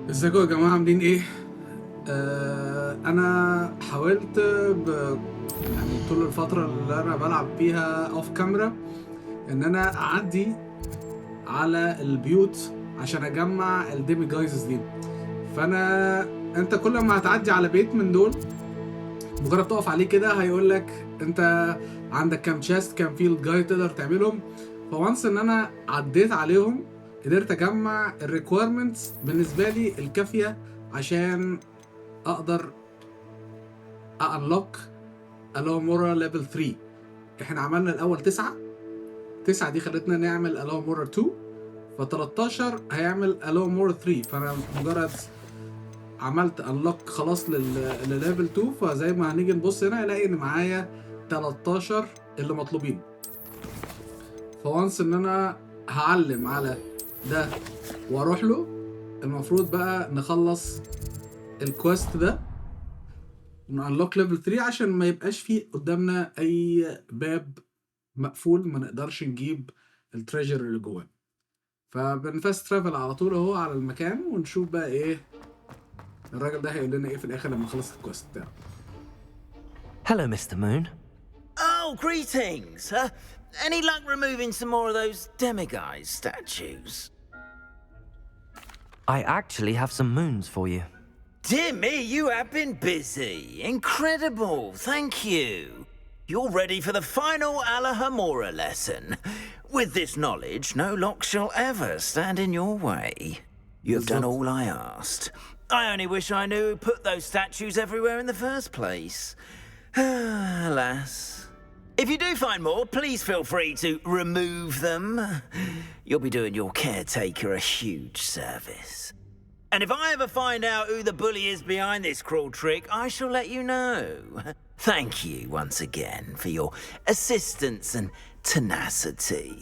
ازيكم يا جماعة عاملين ايه؟ انا حاولت يعني طول الفترة اللي انا بلعب فيها اوف كاميرا ان انا اعدي على البيوت عشان اجمع الديمي جايزز دي. انت كل ما هتعدي على بيت من دول مجرد تقف عليه كده هيقول لك انت عندك كام تشيست كام فيلد جايد تقدر تعملهم. فوانس ان انا عديت عليهم قدرت اجمع الريكويرمنتس بالنسبه لي الكافيه عشان اقدر انلوك الومورا ليفل 3. احنا عملنا الاول 9 دي خلتنا نعمل الومورا 2، ف13 هيعمل الومورا 3. فانا مجرد عملت انلوك خلاص لليفل 2، فزي ما هنيجي نبص هنا الاقي ان معايا 13 اللي مطلوبين. فوانس ان انا هعلم على ده واروح له، المفروض بقى نخلص الكويست ده ونانلوك ليفل 3 عشان ما يبقاش فيه قدامنا اي باب مقفول ما نقدرش نجيب التريجر اللي جواه. فبنفاست ترافل على طول اهو على المكان ونشوف بقى ايه الراجل ده هيقول لنا ايه في الاخر لما نخلص الكويست بتاعه. Hello, Mr. Moon. Oh, greetings! Any luck removing some more of those demiguise statues? I actually have some moons for you. Dear me, you have been busy. Incredible, thank you. You're ready for the final Alohamora lesson. With this knowledge, no lock shall ever stand in your way. You have done all I asked. I only wish I knew who put those statues everywhere in the first place. Alas. If you do find more, please feel free to remove them. You'll be doing your caretaker a huge service. And if I ever find out who the bully is behind this cruel trick, I shall let you know. Thank you once again for your assistance and tenacity.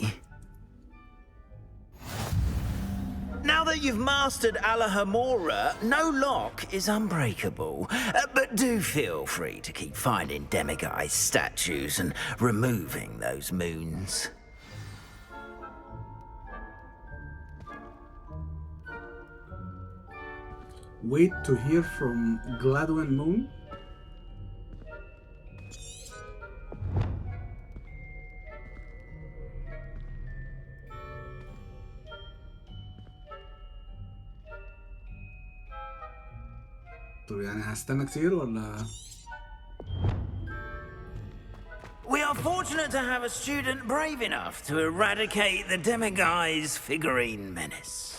Now that you've mastered Alohamora, no lock is unbreakable. But do feel free to keep finding demiguise statues and removing those moons. Wait to hear from Gladwin Moon. طب يعني هستنى كتير ولا؟ We are fortunate to have a student brave enough to eradicate the demiguise figurine menace.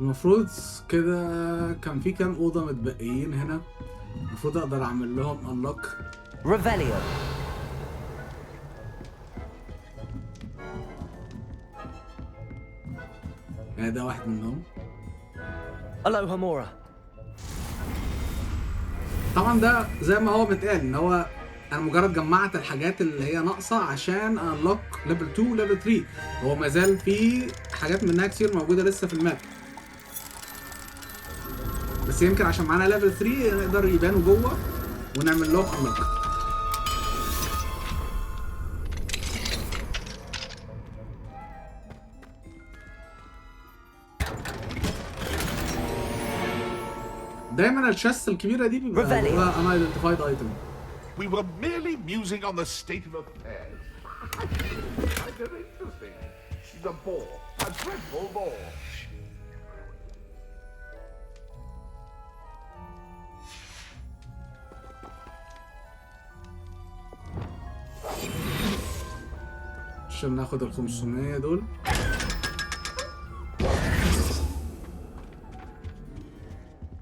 المفروض كده كان في كام أوضة متبقيين هنا، المفروض أقدر أعمل لهم unlock. Revelio. يعني ده واحد منهم. Alohamora. طبعا ده زي ما هو متقال ان هو انا مجرد جمعت الحاجات اللي هي ناقصه عشان انلوك ليفل 2 وليفل 3. هو ما زال في حاجات منها كتير موجوده لسه في الماب، بس يمكن عشان معانا ليفل 3 نقدر يبانوا جوه ونعمل لهم انلوك. دايما الشست الكبيره دي بيبقى جواها unidentified item. We were merely musing on the state of affairs. I find her interesting. She's a bore, a dreadful bore. عشان ناخد ال 500 دول.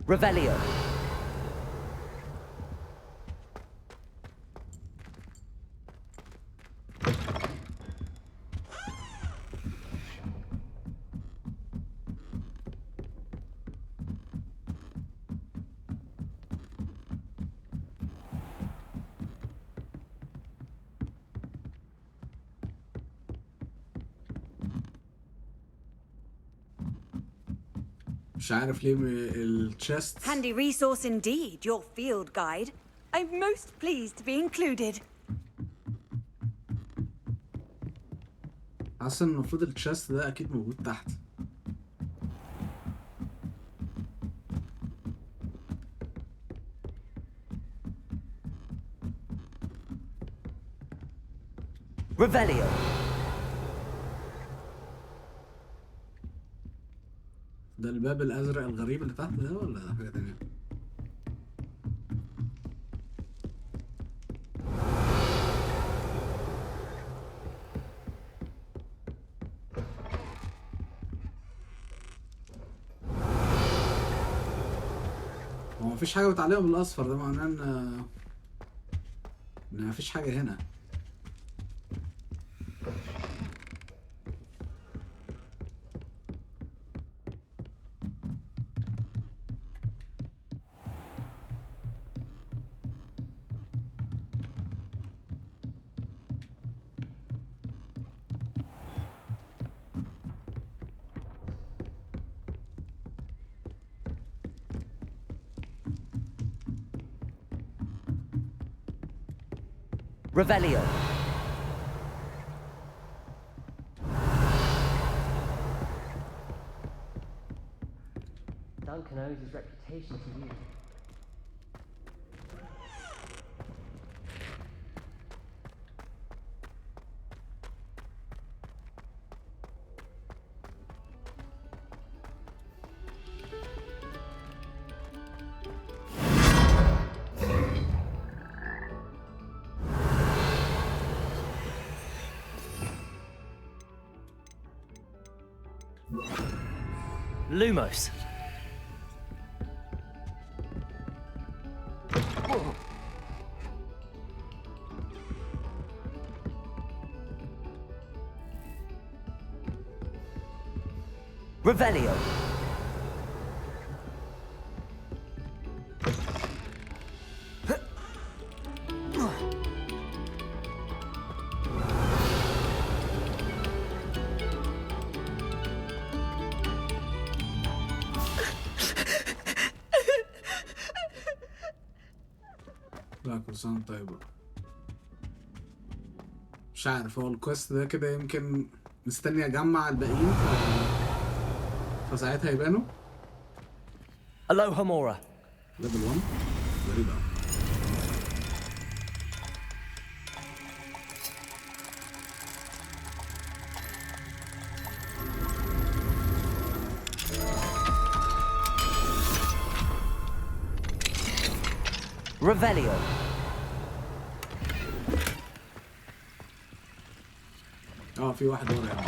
Revelio. مش عارف ليه الchest. Handy resource indeed, your field guide. I'm most pleased to be included. حاسس ان المفروض التشست ده اكيد موجود تحت. Revelio. ده الباب الازرق الغريب اللي تحت ده ولا ده حاجه تانية؟ هو مفيش حاجه بتعلقه بالاصفر، ده معناه ان مفيش حاجه هنا. Revelio. Duncan owes his reputation to you. Lumos. Revelio. لا كل سنة وانت طيبة. مش عارف، هو الكويست ده كده يمكن مستني اجمع الباقيين فساعتها يبانوا. Alohamora. ليفل 1 غريب اوي. Revelio. في واحد ورا يعني.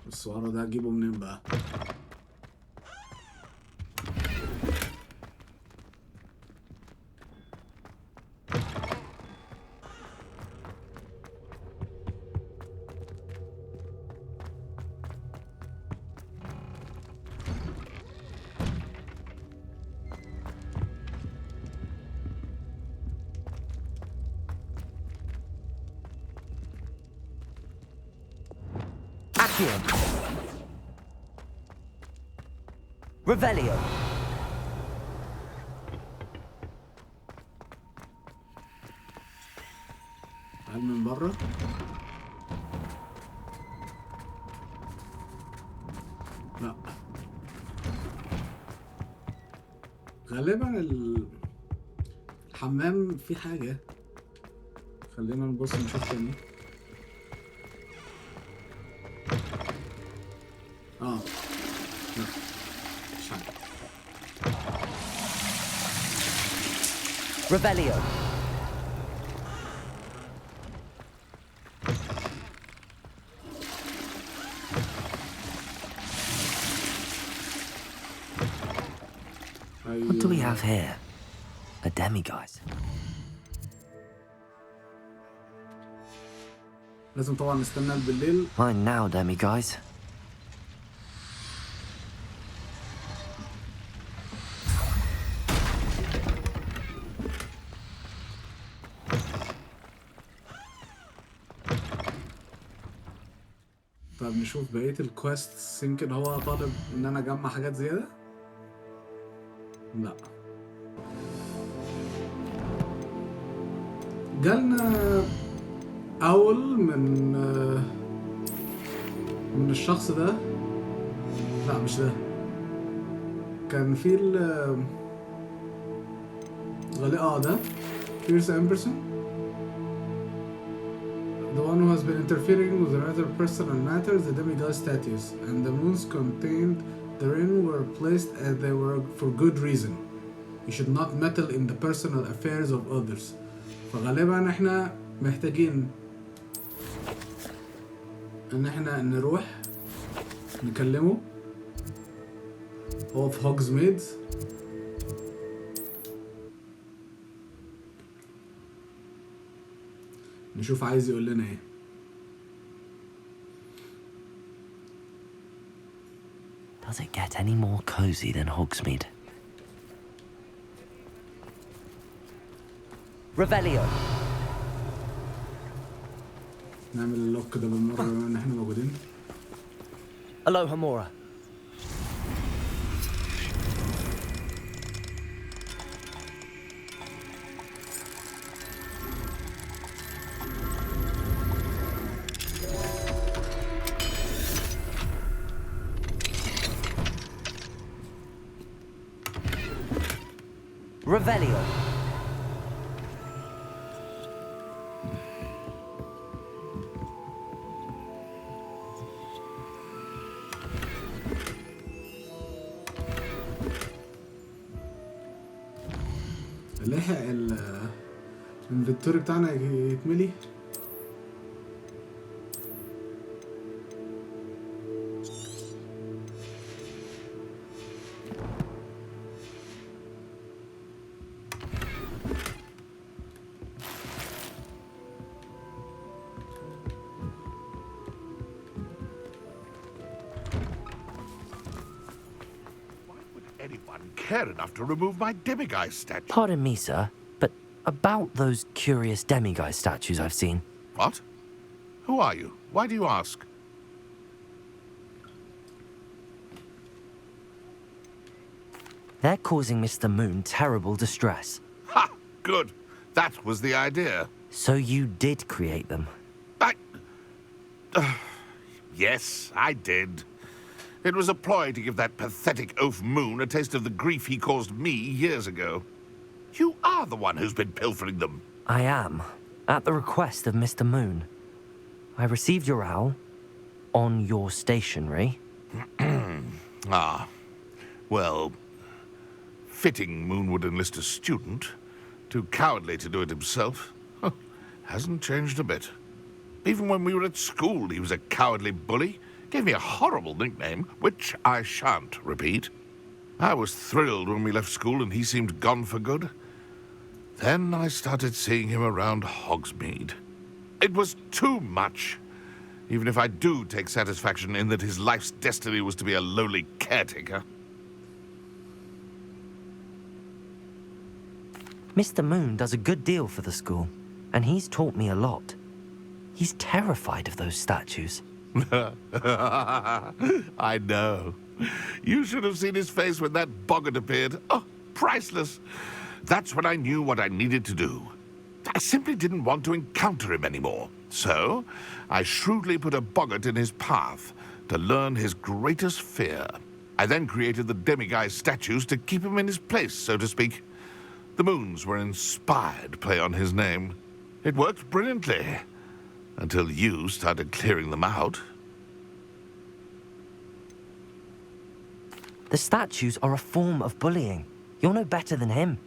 بس ورا ده اجيبه منين بقى؟ Revelio. هل من بره؟ لا غالبا الحمام في حاجة. خلينا نبص نشوف تاني. لا مش حاجة. Revelio. What do we have here? A demiguise. لازم طبعا نستنى بالليل. Mine now, demiguise. طب نشوف بقية الكويستس، يمكن هو طالب ان انا اجمع حاجات زيادة. لا، جالنا اول من الشخص ده. لا مش ده، كان في ده Fierce Amberson, the one who has been interfering with another personal matters, the demigod statues, and the moons contained therein were placed as they were for good reason. You should not meddle in the personal affairs of others. فغالبا احنا محتاجين ان احنا نروح نكلمه. هو في هوجزميد. نشوف عايز يقول لنا ايه. Does it get any more cozy than Hogsmeade? Revelio. نعمل اللوك ده بالمرة بما ان احنا موجودين. Alohamora. Revelio. نلحق الانفنتوري بتاعنا يتملي. Anyone care enough to remove my demiguise statue? Pardon me, sir, but about those curious demiguise statues I've seen. What? Who are you? Why do you ask? They're causing Mr. Moon terrible distress. Ha! Good. That was the idea. So you did create them? Yes, I did. It was a ploy to give that pathetic oaf Moon a taste of the grief he caused me years ago. You are the one who's been pilfering them. I am, at the request of Mr. Moon. I received your owl on your stationery. Ah, well, fitting Moon would enlist a student. Too cowardly to do it himself. Hasn't changed a bit. Even when we were at school, he was a cowardly bully. Gave me a horrible nickname, which I shan't repeat. I was thrilled when we left school and he seemed gone for good. Then I started seeing him around Hogsmeade. It was too much. Even if I do take satisfaction in that his life's destiny was to be a lowly caretaker. Mr. Moon does a good deal for the school, and he's taught me a lot. He's terrified of those statues. I know. You should have seen his face when that boggart appeared. Oh, priceless. That's when I knew what I needed to do. I simply didn't want to encounter him anymore. So, I shrewdly put a boggart in his path to learn his greatest fear. I then created the demiguise statues to keep him in his place, so to speak. The moons were inspired play on his name. It worked brilliantly. Until you started clearing them out. The statues are a form of bullying. You're no better than him.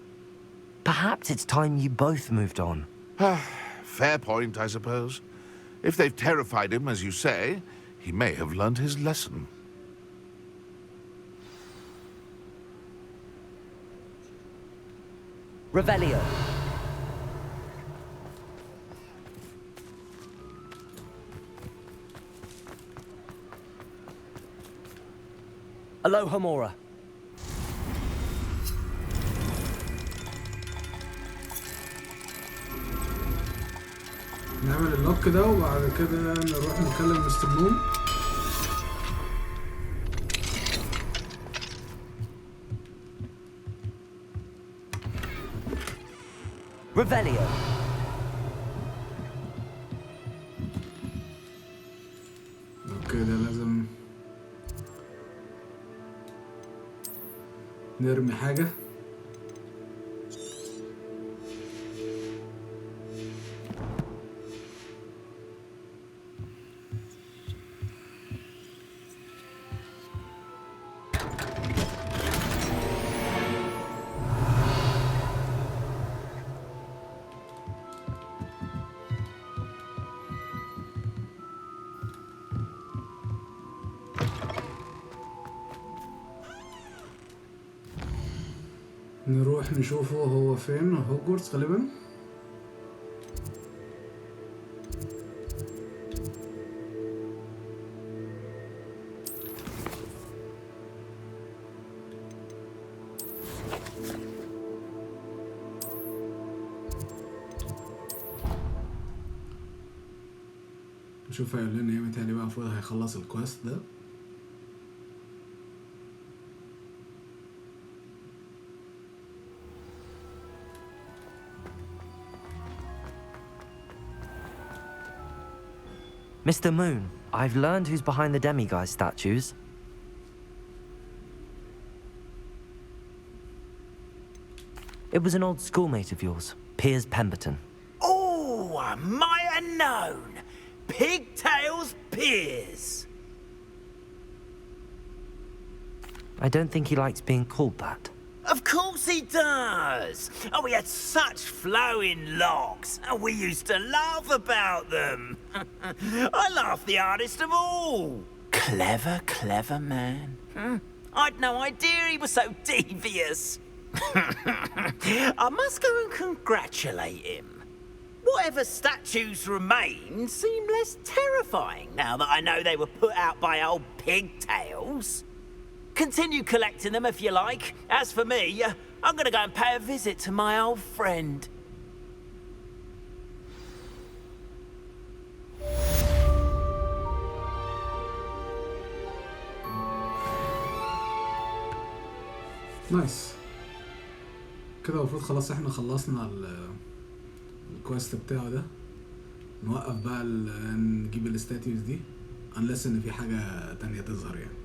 Perhaps it's time you both moved on. Fair point, I suppose. If they've terrified him, as you say, he may have learned his lesson. Revelio. Alohamora. نعمل اللوك ده وبعد كده نروح نكلم مستر مون. Revelio. اوكي ده لازم نرمي حاجة. نروح نشوفه هو فين. هوجورتس غالبا. نشوف هيقول لنا ايه. متهيألي بقى المفروض هيخلص الكويست ده. Mr. Moon, I've learned who's behind the demiguise statues. It was an old schoolmate of yours, Piers Pemberton. Oh, I might have known. Pigtails Piers. I don't think he likes being called that. Of course he does. Oh, he had such flowing locks, and we used to laugh about them. I laughed the hardest of all. Clever, clever man. I'd no idea he was so devious. I must go and congratulate him. Whatever statues remain seem less terrifying now that I know they were put out by old pigtails. Continue collecting them if you like. As for me, I'm gonna go and pay a visit to my old friend. نايس. كده المفروض خلاص احنا خلصنا الكويست بتاعه ده. نوقف بقى نجيب الاستاتيوز دي unless ان في حاجة تانية تظهر يعني.